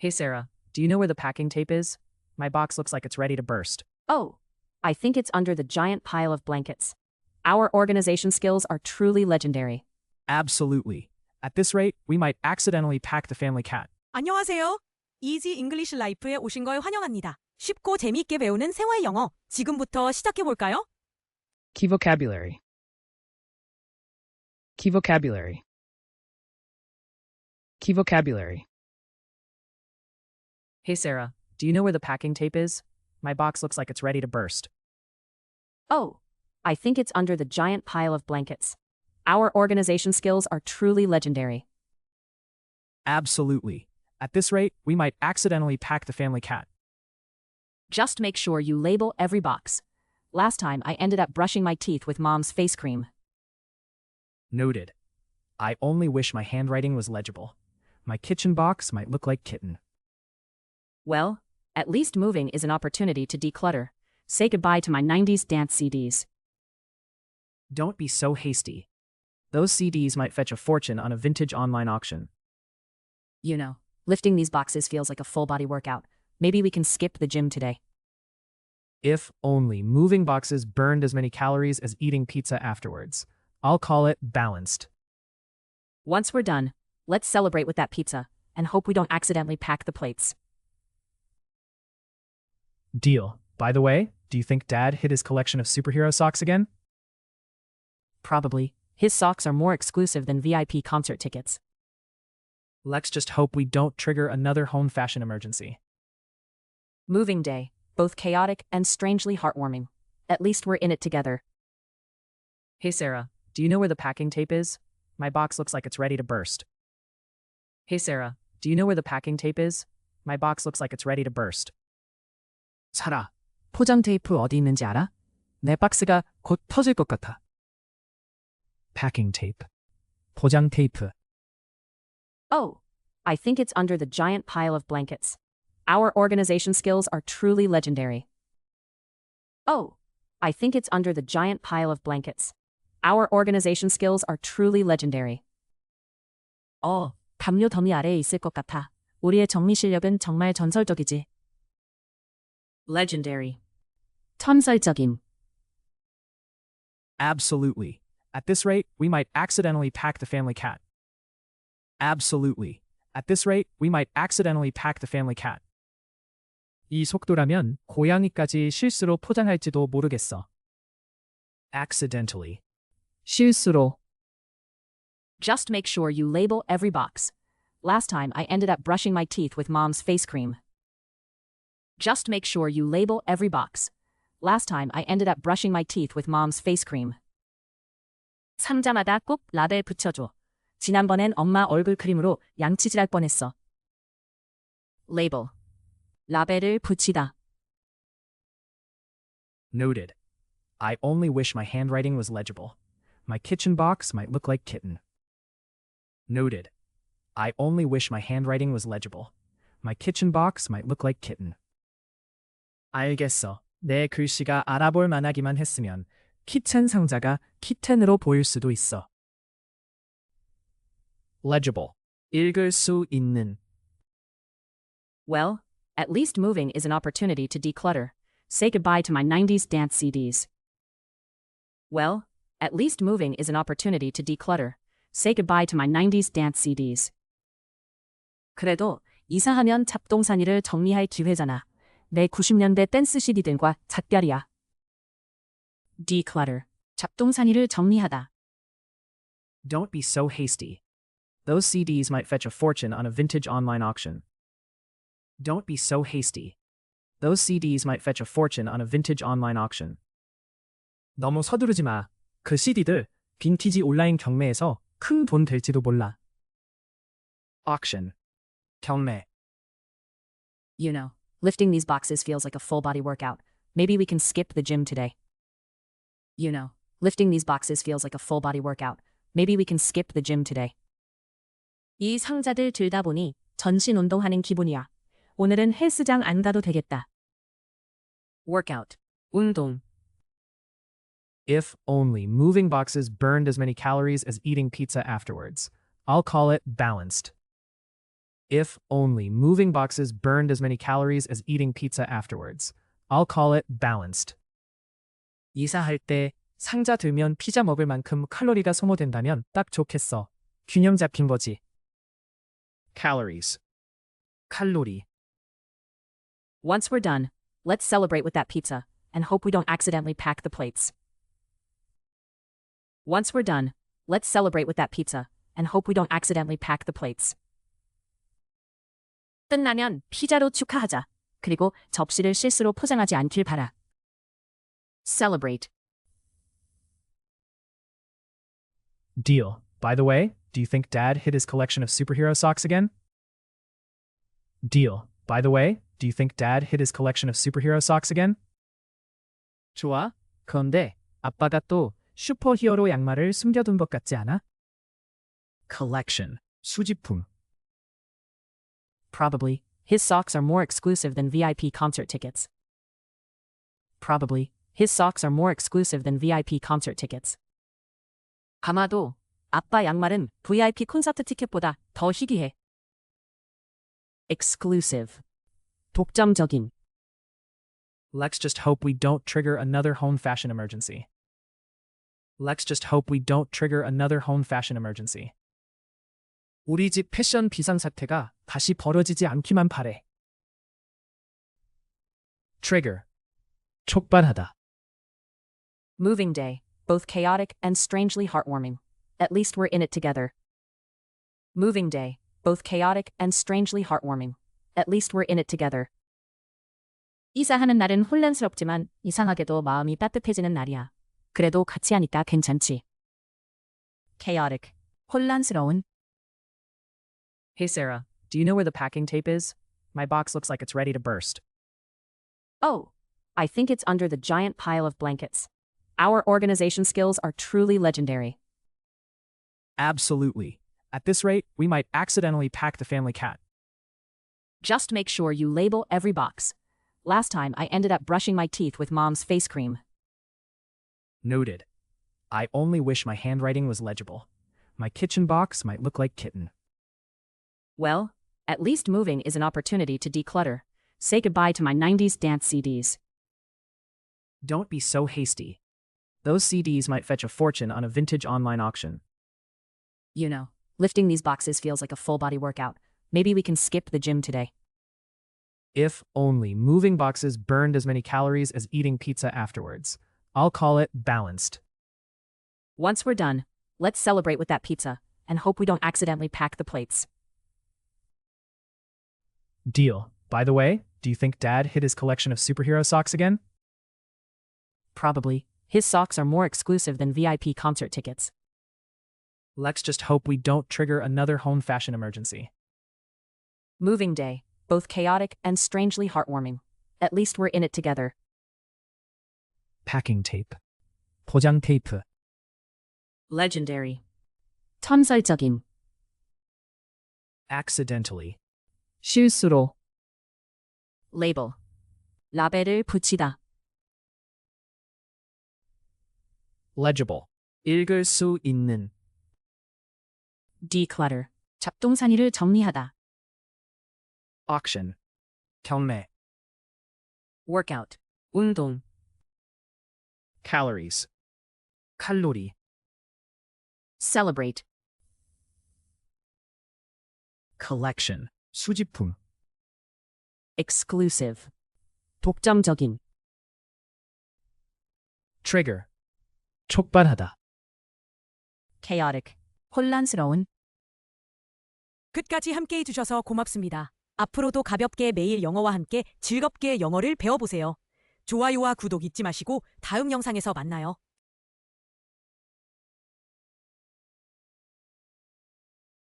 Hey Sarah, do you know where the packing tape is? My box looks like it's ready to burst. Oh, I think it's under the giant pile of blankets. Our organization skills are truly legendary. Absolutely. At this rate, we might accidentally pack the family cat. 안녕하세요. 이지 잉글리시 라이프에 오신 걸 환영합니다. 쉽고 재미있게 배우는 생활 영어. 지금부터 시작해 볼까요? Key vocabulary. Key vocabulary. Key vocabulary. Hey Sarah, do you know where the packing tape is? My box looks like it's ready to burst. Oh, I think it's under the giant pile of blankets. Our organization skills are truly legendary. Absolutely. At this rate, we might accidentally pack the family cat. Just make sure you label every box. Last time I ended up brushing my teeth with mom's face cream. Noted. I only wish my handwriting was legible. My kitchen box might look like kitten. Well, at least moving is an opportunity to declutter. Say goodbye to my 90s dance CDs. Don't be so hasty. Those CDs might fetch a fortune on a vintage online auction. You know, lifting these boxes feels like a full-body workout. Maybe we can skip the gym today. If only moving boxes burned as many calories as eating pizza afterwards. I'll call it balanced. Once we're done, let's celebrate with that pizza and hope we don't accidentally pack the plates. Deal. By the way, do you think Dad hid his collection of superhero socks again? Probably. His socks are more exclusive than VIP concert tickets. Let's just hope we don't trigger another home fashion emergency. Moving day, both chaotic and strangely heartwarming. At least we're in it together. Hey Sarah, do you know where the packing tape is? My box looks like it's ready to burst. Hey Sarah, do you know where the packing tape is? My box looks like it's ready to burst. 사라, 포장 테이프 어디 있는지 알아? 내 박스가 곧 터질 것 같아. Packing tape. 포장 테이프. Oh, I think it's under the giant pile of blankets. Our organization skills are truly legendary. Oh, I think it's under the giant pile of blankets. Our organization skills are truly legendary. 담요 더미 아래에 있을 것 같아. 우리의 정리 실력은 정말 전설적이지. Legendary. 전설적임. Absolutely. At this rate, we might accidentally pack the family cat. Absolutely. At this rate, we might accidentally pack the family cat. 이 속도라면 고양이까지 실수로 포장할지도 모르겠어. Accidentally. 실수로. Just make sure you label every box. Last time I ended up brushing my teeth with mom's face cream. Just make sure you label every box. Last time I ended up brushing my teeth with mom's face cream. 상자마다 꼭 라벨 붙여줘. 지난번엔 엄마 얼굴 크림으로 양치질할 뻔했어. Label. 라벨을 붙이다. Noted. I only wish my handwriting was legible. My kitchen box might look like kitten. Noted. I only wish my handwriting was legible. My kitchen box might look like kitten. 알겠어. 내 글씨가 알아볼 만하기만 했으면 키첸 상자가 키텐으로 보일 수도 있어. Legible. 읽을 수 있는. Well, at least moving is an opportunity to declutter. Say goodbye to my 90s dance CDs. Well, at least moving is an opportunity to declutter. Say goodbye to my 90s dance CDs. 그래도 이사하면 잡동사니를 정리할 기회잖아. 내 90년대 댄스 CD들과 작별이야. Declutter. 잡동사니를 정리하다. Don't be so hasty. Those CDs might fetch a fortune on a vintage online auction. Don't be so hasty. Those CDs might fetch a fortune on a vintage online auction. 너무 서두르지 마. 그 CD들 빈티지 온라인 경매에서 큰 돈 될지도 몰라. Auction. 경매. You know, lifting these boxes feels like a full-body workout. Maybe we can skip the gym today. You know, lifting these boxes feels like a full-body workout. Maybe we can skip the gym today. 이 상자들 들다 보니 전신 운동하는 기분이야. 오늘은 헬스장 안 가도 되겠다. Workout. 운동. If only moving boxes burned as many calories as eating pizza afterwards. I'll call it balanced. If only moving boxes burned as many calories as eating pizza afterwards. I'll call it balanced. 이사할 때 상자 들면 피자 먹을 만큼 칼로리가 소모된다면 딱 좋겠어. 균형 잡힌 거지. Calories. 칼로리. Once we're done, let's celebrate with that pizza and hope we don't accidentally pack the plates. Once we're done, let's celebrate with that pizza and hope we don't accidentally pack the plates. 끝나면 피자로 축하하자. 그리고 접시를 실수로 포장하지 않길 바라. Celebrate. Deal. By the way, do you think Dad hid his collection of superhero socks again? Deal. By the way, do you think Dad hid his collection of superhero socks again? 좋아. 그런데 아빠가 또 슈퍼히어로 양말을 숨겨둔 것 같지 않아? Collection. 수집품. Probably. His socks are more exclusive than VIP concert tickets. Probably. His socks are more exclusive than VIP concert tickets. 아마도 아빠 양말은 VIP 콘서트 티켓보다 더 희귀해. Exclusive. 독점적인. Let's just hope we don't trigger another home fashion emergency. Let's just hope we don't trigger another home fashion emergency. 우리 집 패션 비상사태가 다시 벌어지지 않기만 바래. Trigger. 촉발하다. Moving day. Both chaotic and strangely heartwarming. At least we're in it together. Moving day. Both chaotic and strangely heartwarming. At least we're in it together. 이사하는 날은 혼란스럽지만 이상하게도 마음이 따뜻해지는 날이야. 그래도 같이 하니까 괜찮지. Chaotic. 혼란스러운. Hey Sarah, do you know where the packing tape is? My box looks like it's ready to burst. Oh, I think it's under the giant pile of blankets. Our organization skills are truly legendary. Absolutely. At this rate, we might accidentally pack the family cat. Just make sure you label every box. Last time I ended up brushing my teeth with Mom's face cream. Noted. I only wish my handwriting was legible. My kitchen box might look like kitten. Well, at least moving is an opportunity to declutter. Say goodbye to my 90s dance CDs. Don't be so hasty. Those CDs might fetch a fortune on a vintage online auction. You know, lifting these boxes feels like a full-body workout. Maybe we can skip the gym today. If only moving boxes burned as many calories as eating pizza afterwards. I'll call it balanced. Once we're done, let's celebrate with that pizza and hope we don't accidentally pack the plates. Deal. By the way, do you think Dad hid his collection of superhero socks again? Probably. His socks are more exclusive than VIP concert tickets. Let's just hope we don't trigger another home fashion emergency. Moving day. Both chaotic and strangely heartwarming. At least we're in it together. Packing tape. 포장 테이프. Legendary. 천설적인. Accidentally. 실수로. Label. 라벨을 붙이다. Legible. 읽을 수 있는. Declutter. 잡동사니를 정리하다. Auction. 경매. Workout. 운동. Calories. 칼로리. Celebrate. Collection. 수집품. Exclusive. 독점적인. Trigger. 촉발하다. Chaotic. 혼란스러운. 끝까지 함께 해주셔서 고맙습니다. 앞으로도 가볍게 매일 영어와 함께 즐겁게 영어를 배워보세요. 좋아요와 구독 잊지 마시고 다음 영상에서 만나요.